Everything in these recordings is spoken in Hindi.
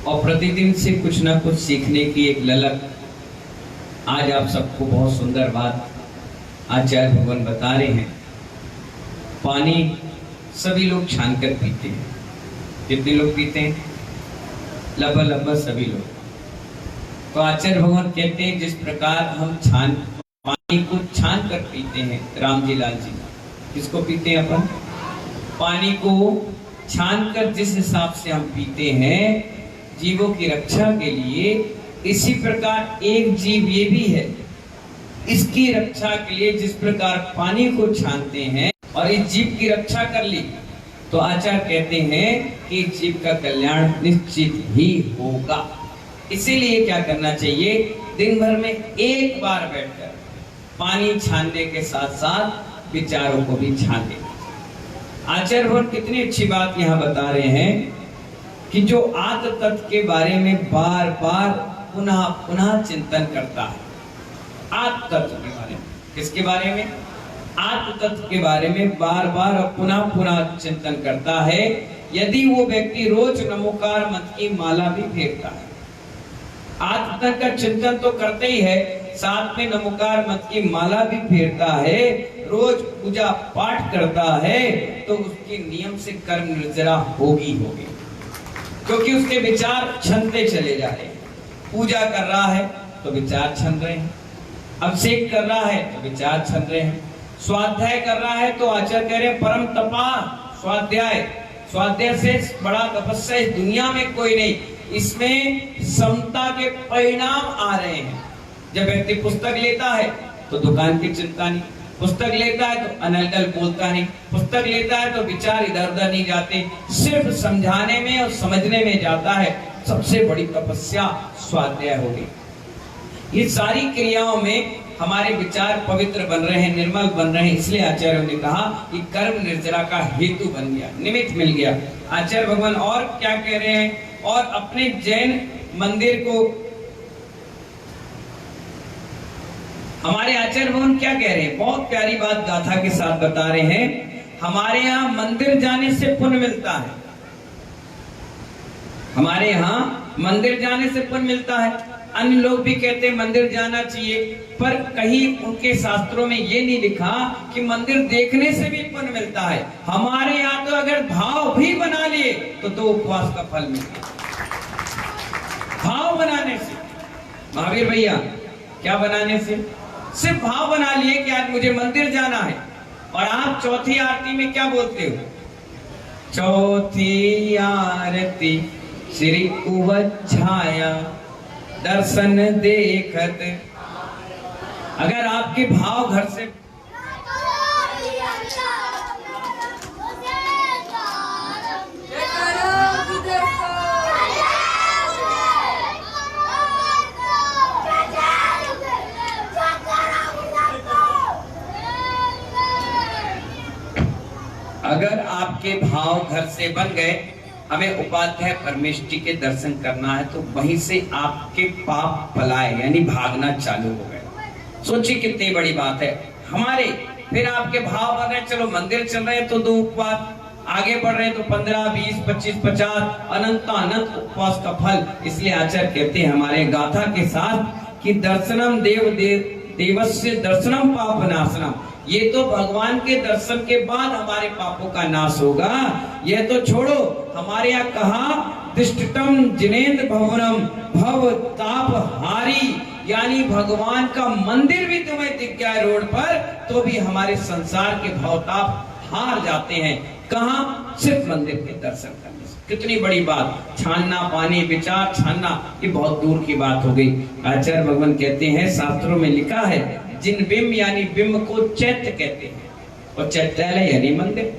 और प्रतिदिन से कुछ ना कुछ सीखने की एक ललक। आज आप सबको बहुत सुंदर बात आचार्य भगवान बता रहे हैं। पानी सभी लोग छान कर पीते हैं। कितने लोग पीते हैं? लगभग सभी लोग। तो आचार्य भगवान कहते हैं जिस प्रकार हम पानी को छान कर पीते हैं, राम जी लाल जी किसको पीते हैं अपन? पानी को छान कर जिस हिसाब से हम पीते हैं जीवों की रक्षा के लिए, इसी प्रकार एक जीव ये भी है, इसकी रक्षा के लिए जिस प्रकार पानी को छानते हैं और इस जीव की रक्षा कर ली, तो आचार्य कहते हैं कि जीव का कल्याण निश्चित ही होगा। इसीलिए क्या करना चाहिए? दिन भर में एक बार बैठकर पानी छानने के साथ साथ विचारों को भी छान लेना। आचार्य भगवान कितनी अच्छी बात यहाँ बता रहे हैं कि जो आत्म तत्व के बारे में बार बार पुनः पुनः चिंतन करता है। आत्म तत्व के बारे में, किसके बारे में? आत्म तत्व के बारे में बार बार और पुनः पुनः चिंतन करता है। यदि वो व्यक्ति रोज नमोकार मंत्र की माला भी फेरता है, आत्म तत्व का चिंतन तो करते ही है, साथ में नमोकार मंत्र की माला भी फेरता है, रोज पूजा पाठ करता है, तो उसके नियम से कर्म निर्जरा होगी, क्योंकि उसके विचार छनते चले जा रहे हैं। पूजा कर रहा है तो विचार छन रहे हैं, अभिषेक कर रहा है तो विचार छन रहे हैं, स्वाध्याय कर रहा है तो आचार्य कह रहे हैं परम तपा स्वाध्याय से बड़ा तपस्या इस दुनिया में कोई नहीं। इसमें समता के परिणाम आ रहे हैं। जब व्यक्ति पुस्तक लेता है तो दुकान की चिंता नहीं, पुस्तक लेता है तो अनर्गल बोलता नहीं, पुस्तक लेता है तो विचार इधर उधर नहीं जाते, सिर्फ समझाने में और समझने में जाता है। सबसे बड़ी तपस्या स्वाध्याय होगी। ये सारी क्रियाओं में हमारे विचार पवित्र बन रहे हैं, निर्मल बन रहे हैं। इसलिए आचार्यों ने कहा कि कर्म निर्जरा का हेतु बन गया, निमित्त मिल गया। आचार्य भगवान और क्या कह रहे हैं? और अपने जैन मंदिर को, हमारे आचार्य भगवान क्या कह रहे हैं? बहुत प्यारी बात गाथा के साथ बता रहे हैं। हमारे यहाँ मंदिर जाने से पुण्य मिलता है, हमारे यहाँ मंदिर जाने से पुण्य मिलता है। अन्य लोग भी कहते हैं मंदिर जाना चाहिए, पर कहीं उनके शास्त्रों में ये नहीं लिखा कि मंदिर देखने से भी पुण्य मिलता है। हमारे यहाँ तो अगर भाव भी बना लिए तो 2 उपवास का फल मिलता है। भाव बनाने से, महावीर भैया, क्या बनाने से? सिर्फ भाव बना लिए कि आज मुझे मंदिर जाना है, और आप चौथी आरती में क्या बोलते हो? चौथी आरती श्री उवच्छाया दर्शन देखत। अगर आपके भाव घर से अगर आपके भाव घर से बन गए, हमें उपाध्याय परमेष्टि के दर्शन करना है, तो वहीं से आपके पाप पलाए यानी भागना चालू हो गए। सोचिए कितनी बड़ी बात है। हमारे फिर आपके भाव बन रहे, चलो मंदिर चल रहे हैं तो 2 उपवास, आगे बढ़ रहे हैं तो 15, 20, 25, 50 अनंत उपवास का फल। इसलिए आचार्य कहते हैं हमारे गाथा के साथ कि दर्शनम देवस्य दर्शनम पाप नाशनम। ये तो भगवान के दर्शन के बाद हमारे पापों का नाश होगा। यह तो छोड़ो, हमारे यहाँ कहा दिष्टतम जिनेन्द्र भवनम भव ताप हारी, यानी भगवान का मंदिर भी तुम्हें दिख गया रोड पर तो भी हमारे संसार के भवताप हार जाते हैं। कहाँ? सिर्फ मंदिर के दर्शन करने से। कितनी बड़ी बात! छानना पानी, विचार छानना, ये बहुत दूर की बात हो गई। आचार्य भगवान कहते हैं, शास्त्रों में लिखा है जिन बिंब यानी बिंब को चैत्य कहते हैं, और चैत्यालय यानी मंदिर।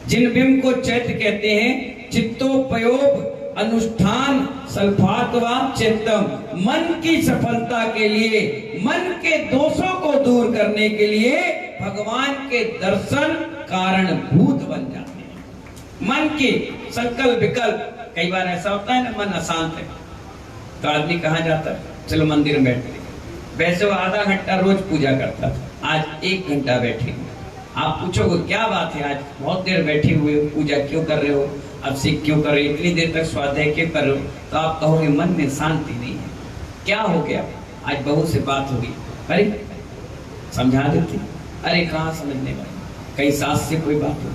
जिन बिंब को चैत्य कहते हैं, चित्तोपयोग अनुष्ठान सल्फात्वा चित्तम, मन की सफलता के लिए, मन के दोषों को दूर करने के लिए भगवान के दर्शन कारणभूत बन जाते हैं। मन के संकल्प विकल्प, कई बार ऐसा होता है ना, मन अशांत है तो आदमी कहाँ जाता है? चलो मंदिर में बैठते। वैसे वो आधा घंटा रोज पूजा करता था, आज 1 घंटा बैठे। आप पूछोगे क्या बात है, आज बहुत देर बैठे हुए पूजा क्यों कर रहे हो? अब सीख क्यों करो, इतनी देर तक स्वाध्याय क्यों करो, तो आप कहोगे मन में शांति नहीं है। क्या हो गया? आज बहू से बात होगी, अरे समझा देती, अरे कहाँ समझने वाली, कहीं सास से कोई बात हो,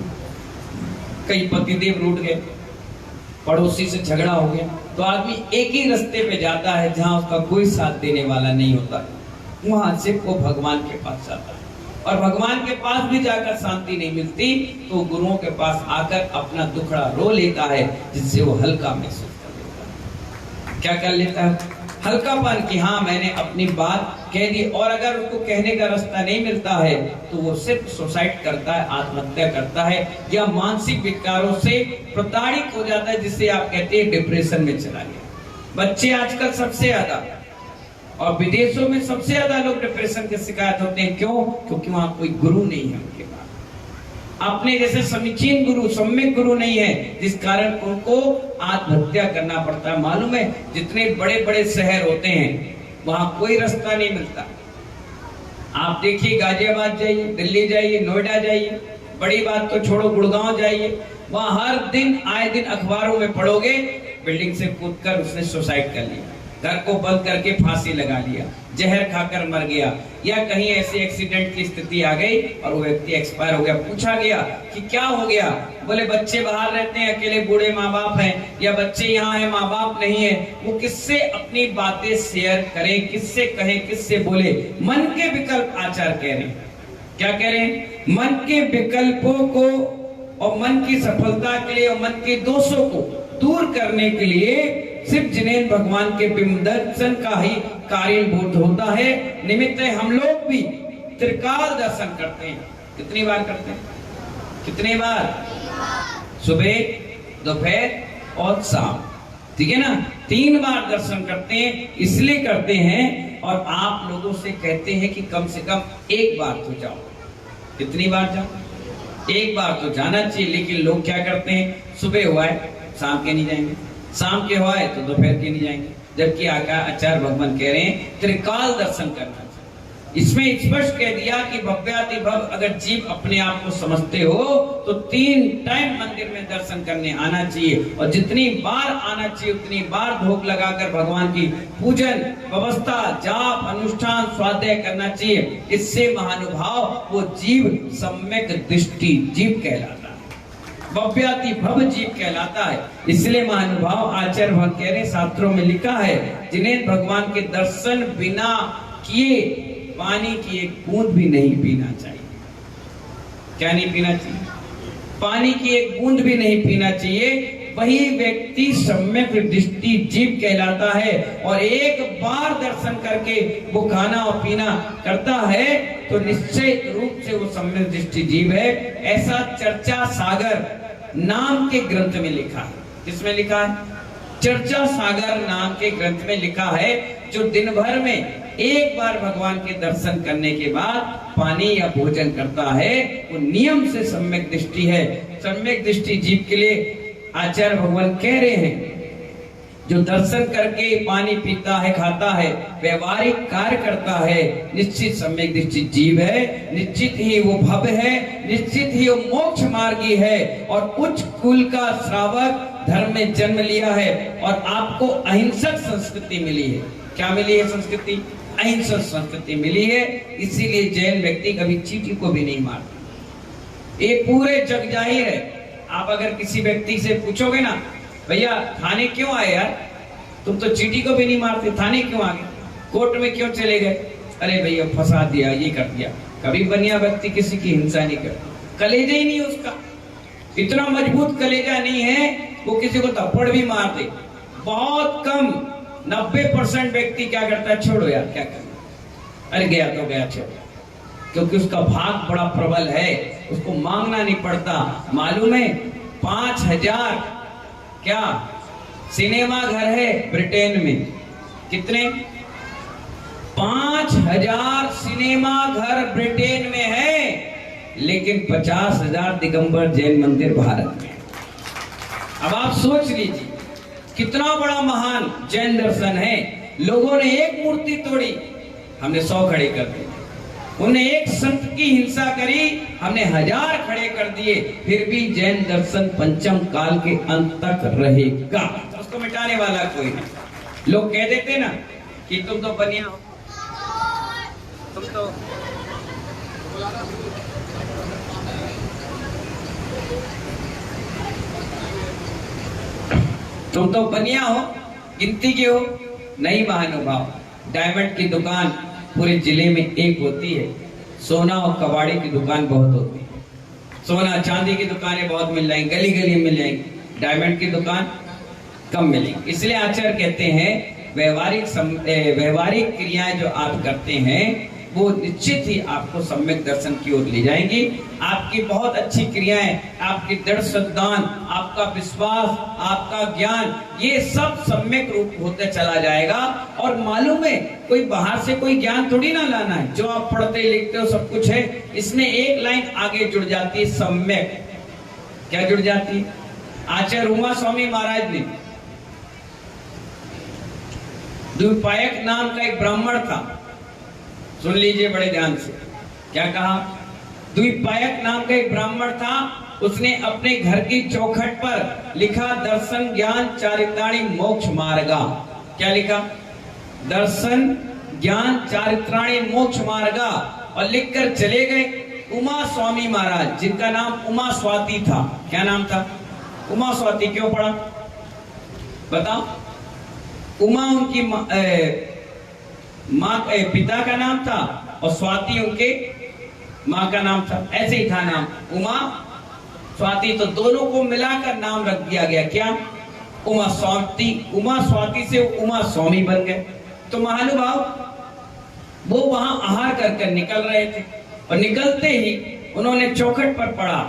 कहीं पतिदेव रूठ गए, पड़ोसी से झगड़ा हो गया, तो आदमी एक ही रास्ते पे जाता है जहां उसका कोई साथ देने वाला नहीं होता, वहां से वो भगवान के पास जाता है। और भगवान के पास भी जाकर शांति नहीं मिलती तो गुरुओं के पास आकर अपना दुखड़ा रो लेता है, जिससे वो हल्का महसूस कर लेता है। क्या कर लेता है? हल्कापन की हाँ मैंने अपनी बात कह दी। और अगर उसको कहने का रास्ता नहीं मिलता है तो वो सिर्फ सुसाइड करता है, आत्महत्या करता है, या मानसिक विकारों से प्रताड़ित हो जाता है, जिससे आप कहते हैं डिप्रेशन में चला गया। बच्चे आजकल सबसे ज्यादा, और विदेशों में सबसे ज्यादा लोग डिप्रेशन के शिकायत होते हैं। क्यों? क्योंकि वहां कोई गुरु नहीं है उनके पास, अपने जैसे समीचीन गुरु, सम्यक गुरु नहीं है, जिस कारण उनको आत्महत्या करना पड़ता है। मालूम है, जितने बड़े बड़े शहर होते हैं वहां कोई रास्ता नहीं मिलता। आप देखिए, गाजियाबाद जाइए, दिल्ली जाइए, नोएडा जाइए, बड़ी बात तो छोड़ो, गुड़गांव जाइए, वहां हर दिन आए दिन अखबारों में पढ़ोगे, बिल्डिंग से कूदकर उसने सुसाइड कर लिया, घर को बंद करके फांसी लगा लिया, जहर खाकर मर गया, या कहीं ऐसे एक्सीडेंट की स्थिति आ गई और वो व्यक्ति एक्सपायर हो गया। पूछा गया कि क्या हो गया? बोले बच्चे बाहर रहते हैं, अकेले बूढ़े माँ बाप हैं, या बच्चे यहाँ हैं, माँ बाप नहीं है। वो किससे अपनी बातें शेयर करें, किससे कहें, किससे बोले? मन के विकल्प आचार कह रहे हैं। क्या कह रहे हैं? मन के विकल्पों को और मन की सफलता के लिए और मन के दोषों को दूर करने के लिए सिर्फ जिनेंद्र भगवान के बिंब दर्शन का ही कारणभूत होता है, निमित्त है। हम लोग भी त्रिकाल दर्शन करते हैं। कितनी बार करते हैं? कितनी बार? सुबह, दोपहर और शाम, ठीक है ना? 3 बार दर्शन करते हैं। इसलिए करते हैं और आप लोगों से कहते हैं कि कम से कम 1 बार तो जाओ। कितनी बार जाओ? 1 बार तो जाना चाहिए। लेकिन लोग क्या करते हैं? सुबह हुआ है, शाम के नहीं जाएंगे, शाम के हुआ है तो दोपहर के नहीं जाएंगे। जबकि आचार्य भगवान कह रहे हैं त्रिकाल दर्शन करना चाहिए। इसमें स्पष्ट कह दिया कि भव्याति भव, अगर जीव अपने आप को समझते हो तो 3 टाइम मंदिर में दर्शन करने आना चाहिए, और जितनी बार आना चाहिए उतनी बार भोग लगाकर भगवान की पूजन, व्यवस्था, जाप, अनुष्ठान, स्वाध्याय करना चाहिए। इससे महानुभाव वो जीव सम्यक दृष्टि जीव कहलाता है, भव्याति भव जीव कहलाता है। इसलिए महानुभाव आचार्य भगवान कह रहे, शास्त्रों में लिखा है, जिन्हें भगवान के दर्शन बिना किए पानी की एक बूंद भी नहीं पीना चाहिए। क्या नहीं पीना चाहिए? पानी की एक बूंद भी नहीं पीना चाहिए। वही व्यक्ति सम्यक दृष्टि जीव कहलाता है। और एक बार दर्शन करके वो खाना और पीना करता है तो निश्चित रूप से वो सम्यक दृष्टि जीव है। ऐसा चर्चा सागर नाम के ग्रंथ में लिखा है। किसमें लिखा है? चर्चा सागर नाम के ग्रंथ में लिखा है। जो दिन भर में 1 बार भगवान के दर्शन करने के बाद पानी या भोजन करता है वो नियम से सम्यक दृष्टि है। सम्यक दृष्टि जीव के लिए आचार्य भगवान कह रहे हैं, जो दर्शन करके पानी पीता है, खाता है, व्यवहारिक कार्य करता है, निश्चित सम्यक दृष्टि जीव है, निश्चित ही वो भव्य है, निश्चित ही वो मोक्ष मार्गी है और उच्च कुल का श्रावक धर्म में जन्म लिया है। और आपको अहिंसक संस्कृति मिली है। क्या मिली है? संस्कृति, अहिंसक संस्कृति मिली है। इसीलिए जैन व्यक्ति कभी चींटी को भी नहीं मारता। ये पूरे जग जाहिर है। आप अगर किसी व्यक्ति से पूछोगे ना, भैया थाने क्यों आए यार, तुम तो चींटी को भी नहीं मारते, थाने क्यों आ गए, कोर्ट में क्यों चले गए? अरे भैया फंसा दिया, ये कर दिया। कभी बनिया व्यक्ति किसी की हिंसा नहीं करता, कलेजा ही नहीं उसका, इतना मजबूत कलेजा नहीं है, वो किसी को थप्पड़ भी मार दे। बहुत कम 90% व्यक्ति क्या करता है, छोड़ो यार क्या करना, अरे गया तो गया, छोड़ो, क्योंकि उसका भाग बड़ा प्रबल है, उसको मांगना नहीं पड़ता। मालूम है 5000 क्या सिनेमा घर है ब्रिटेन में? कितने? 5000 सिनेमा घर ब्रिटेन में है, लेकिन 50,000 दिगंबर जैन मंदिर भारत में। अब आप सोच लीजिए कितना बड़ा महान जैन दर्शन है। लोगों ने एक मूर्ति तोड़ी, हमने 100 खड़े कर दी। उन्हें एक संत की हिंसा करी, हमने 1000 खड़े कर दिए, फिर भी जैन दर्शन पंचम काल के अंत तक रहेगा। तो उसको मिटाने वाला कोई नहीं। लोग कह देते ना कि तुम तो बनिया हो, तुम तो बनिया हो, गिनती के हो। नहीं महानुभाव, डायमंड की दुकान पूरे जिले में एक होती है। सोना और कबाड़ी की दुकान बहुत होती है। सोना चांदी की दुकानें बहुत मिल जाएंगी, गली गली मिल जाएंगी, डायमंड की दुकान कम मिलेगी। इसलिए आचार्य कहते हैं व्यवहारिक क्रियाएं जो आप करते हैं वो निश्चित ही आपको सम्यक दर्शन की ओर ले जाएंगी। आपकी बहुत अच्छी क्रियाएं, आपकी दृढ़ श्रद्धान, आपका विश्वास, आपका ज्ञान, ये सब सम्यक रूप होते चला जाएगा। और मालूम है, कोई बाहर से कोई ज्ञान थोड़ी ना लाना है। जो आप पढ़ते लिखते हो सब कुछ है, इसमें एक लाइन आगे जुड़ जाती है, सम्यक। क्या जुड़ जाती है? आचार्य उमा स्वामी महाराज ने, द्विपायक नाम का एक ब्राह्मण था, सुन लीजिए बड़े ध्यान से, क्या कहा? द्विपायक नाम का एक ब्राह्मण था, उसने अपने घर की चौखट पर लिखा दर्शन ज्ञान चारित्राणी मोक्ष मार्गा। क्या लिखा? दर्शन ज्ञान चारित्राणी मोक्ष मार्गा। और लिखकर चले गए उमा स्वामी महाराज, जिनका नाम उमा स्वाति था। क्या नाम था? उमा स्वाति। क्यों पढ़ा बताओ? उमा उनकी माँ पिता का नाम था और स्वाति उनके माँ का नाम था। ऐसे ही था नाम, उमा स्वाति। तो दोनों को मिलाकर नाम रख दिया गया। क्या? उमा स्वाति। उमा स्वाति से उमा स्वामी बन गए। तो महानुभाव, वो वहां आहार कर निकल रहे थे और निकलते ही उन्होंने चौखट पर पढ़ा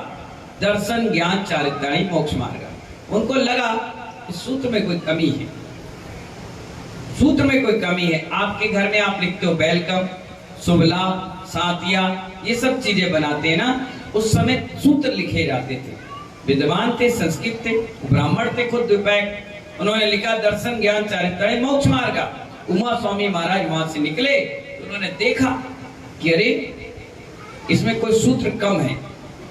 दर्शन ज्ञान चारित्राणी मोक्ष मार्ग। उनको लगा इस सूत्र में कोई कमी है, सूत्र में कोई कमी है। आपके घर में आप लिखते हो वेलकम, शुभ लाभ, साथिया, ये सब चीजें बनाते हैं ना, उस समय सूत्र लिखे जाते थे। विद्वान थे, संस्कृत थे, ब्राह्मण थे खुद द्विपायक। उन्होंने लिखा दर्शन ज्ञान चारित्राणी मोक्ष मार्ग। उमा स्वामी महाराज वहां से निकले, उन्होंने देखा कि अरे इसमें कोई सूत्र कम है।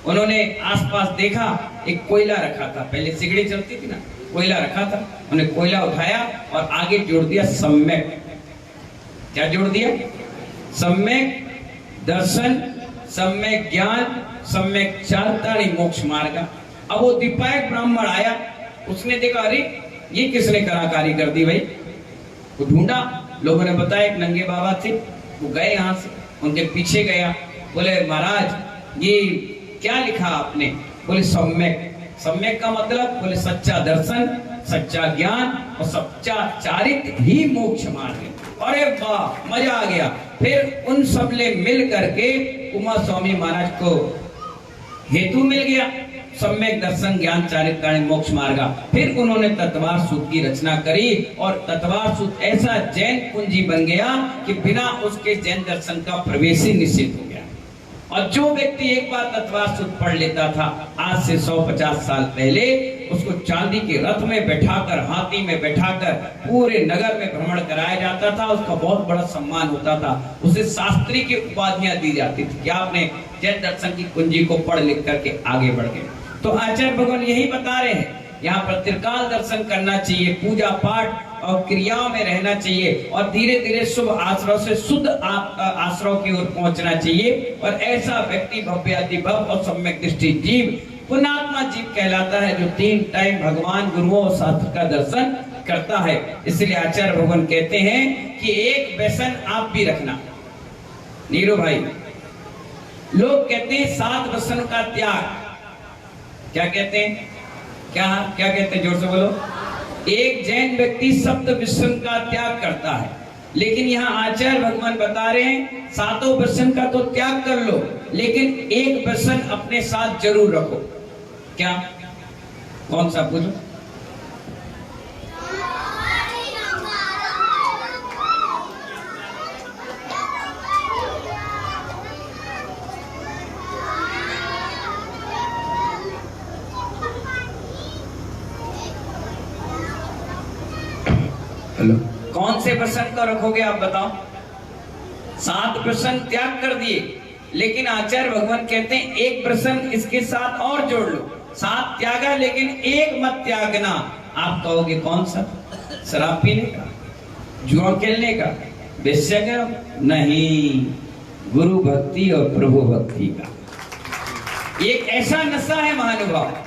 उन्होंने आसपास देखा, एक कोयला रखा था, पहले सिगड़ी चलती थी ना, कोयला रखा था। उन्हें कोयला उठाया और आगे जोड़ दिया सम्यक। क्या जोड़ दिया? सम्यक दर्शन, सम्यक ज्ञान, सम्यक चारित्राणी मोक्ष मार्ग। अब वो द्विपायक ब्राह्मण आया, उसने देखा अरे ये किसने कलाकारी कर दी भाई। वो ढूंढा, लोगों ने बताया एक नंगे बाबा थे, वो गए यहाँ से, उनके पीछे गया। बोले महाराज ये क्या लिखा आपने? बोले सम्यक। सम्यक का मतलब? बोले सच्चा दर्शन, सच्चा ज्ञान और सच्चा चारित्र ही मोक्ष मार्ग है। अरे वाह, मजा आ गया। फिर उन सब ने मिल करके उमा स्वामी महाराज को हेतु मिल गया, सम्यक दर्शन ज्ञान चारित्राणी मोक्ष मार्ग। फिर उन्होंने तत्वार सूत्र की रचना करी और तत्वार सूत्र ऐसा जैन कुंजी बन गया कि बिना उसके जैन दर्शन का प्रवेश ही निश्चित हो गया। और जो व्यक्ति एक बार तत्वार सूत्र पढ़ लेता था, आज से 150 साल पहले उसको चांदी के रथ में बैठाकर, हाथी में बैठाकर पूरे नगर में भ्रमण कराया जाता था। उसका बहुत बड़ा सम्मान होता था, उसे शास्त्री की उपाधियां दी जाती थी कि आपने जैन दर्शन की कुंजी को पढ़ लिख करके आगे बढ़ गए। तो आचार्य भगवान यही बता रहे हैं, यहाँ पर त्रिकाल दर्शन करना चाहिए, पूजा पाठ और क्रियाओं में रहना चाहिए और धीरे धीरे शुभ आश्रव से शुद्ध आश्रव की ओर पहुंचना चाहिए। और ऐसा व्यक्ति भव्यादिभव और सम्यक दृष्टि जीव पुण्यात्मा जीव कहलाता है, जो 3 टाइम भगवान, गुरुओं और शास्त्र का दर्शन करता है। इसलिए आचार्य भगवान कहते हैं कि एक व्यसन आप भी रखना। नीरू भाई, लोग कहते हैं 7 व्यसन का त्याग। क्या कहते हैं? क्या कहते हैं? जोर से बोलो। एक जैन व्यक्ति सप्त व्यसन का त्याग करता है, लेकिन यहाँ आचार्य भगवान बता रहे हैं 7 व्यसन का तो त्याग कर लो, लेकिन एक व्यसन अपने साथ जरूर रखो। क्या? कौन सा? पूछो। हेलो, कौन से व्यसन को रखोगे आप बताओ? 7 प्रश्न त्याग कर दिए, लेकिन आचार्य भगवान कहते हैं एक प्रश्न इसके साथ और जोड़ लो। 7 त्यागा लेकिन एक मत त्यागना। आप कहोगे कौन सा? शराब पीने का, जुआ खेलने का, वेश्या का? नहीं, गुरु भक्ति और प्रभु भक्ति का। एक ऐसा नशा है महानुभाव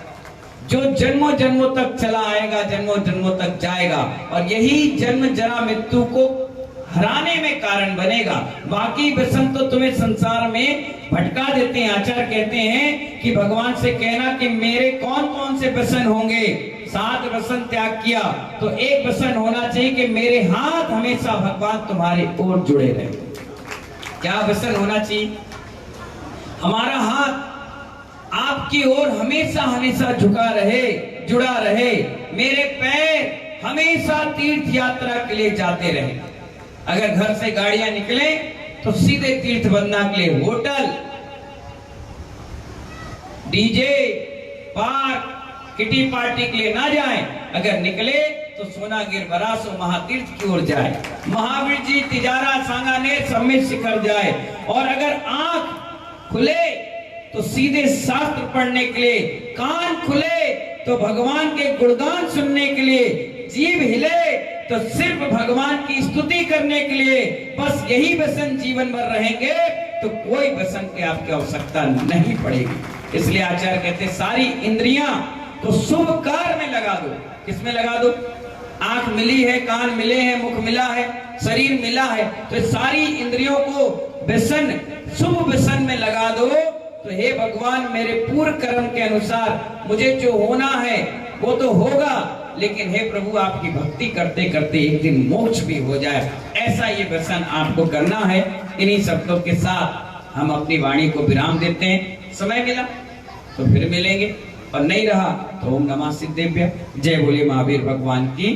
जो जन्मों जन्मों तक चला आएगा, जन्मों जन्मों तक जाएगा, और यही जन्म जरा मृत्यु को हराने में कारण बनेगा। बाकी व्यसन तो तुम्हें संसार में भटका देते हैं। आचार्य कहते हैं कि भगवान से कहना कि मेरे कौन कौन से व्यसन होंगे। 7 व्यसन त्याग किया तो एक व्यसन होना चाहिए कि मेरे हाथ हमेशा भगवान तुम्हारी ओर जुड़े रहे। क्या व्यसन होना चाहिए? हमारा हाथ आपकी ओर हमेशा हमेशा झुका रहे, जुड़ा रहे। मेरे पैर हमेशा तीर्थ यात्रा के लिए जाते रहे। अगर घर से गाड़ियां निकले तो सीधे तीर्थ बंदना के लिए hotel, DJ, park, kitty party के लिए ना जाएं। अगर निकले तो सोनागिर, बरासो, महातीर्थ की ओर जाए। महावीर जी, तिजारा, सांगानेर, सम्मित शिखर जाए। और अगर आंख खुले तो सीधे शास्त्र पढ़ने के लिए, कान खुले तो भगवान के गुणगान सुनने के लिए, जीभ हिले तो सिर्फ भगवान की स्तुति करने के लिए। बस यही व्यसन जीवन भर रहेंगे तो कोई व्यसन की आपकी आवश्यकता नहीं पड़ेगी। इसलिए आचार्य कहते हैं सारी इंद्रियां तो शुभ कार्य में लगा दो। किसमें लगा दो? आंख मिली है, कान मिले हैं, मुख मिला है, शरीर मिला है, तो सारी इंद्रियों को व्यसन, शुभ व्यसन में लगा दो। तो हे भगवान, मेरे पूर्व कर्म के अनुसार मुझे जो होना है वो तो होगा, लेकिन हे प्रभु आपकी भक्ति करते करते एक दिन मोक्ष भी हो जाए, ऐसा ये व्यसन आपको करना है। इन्हीं शब्दों के साथ हम अपनी वाणी को विराम देते हैं। समय मिला तो फिर मिलेंगे, और नहीं रहा तो ओम नमः सिद्धेभ्य। जय बोले महावीर भगवान की।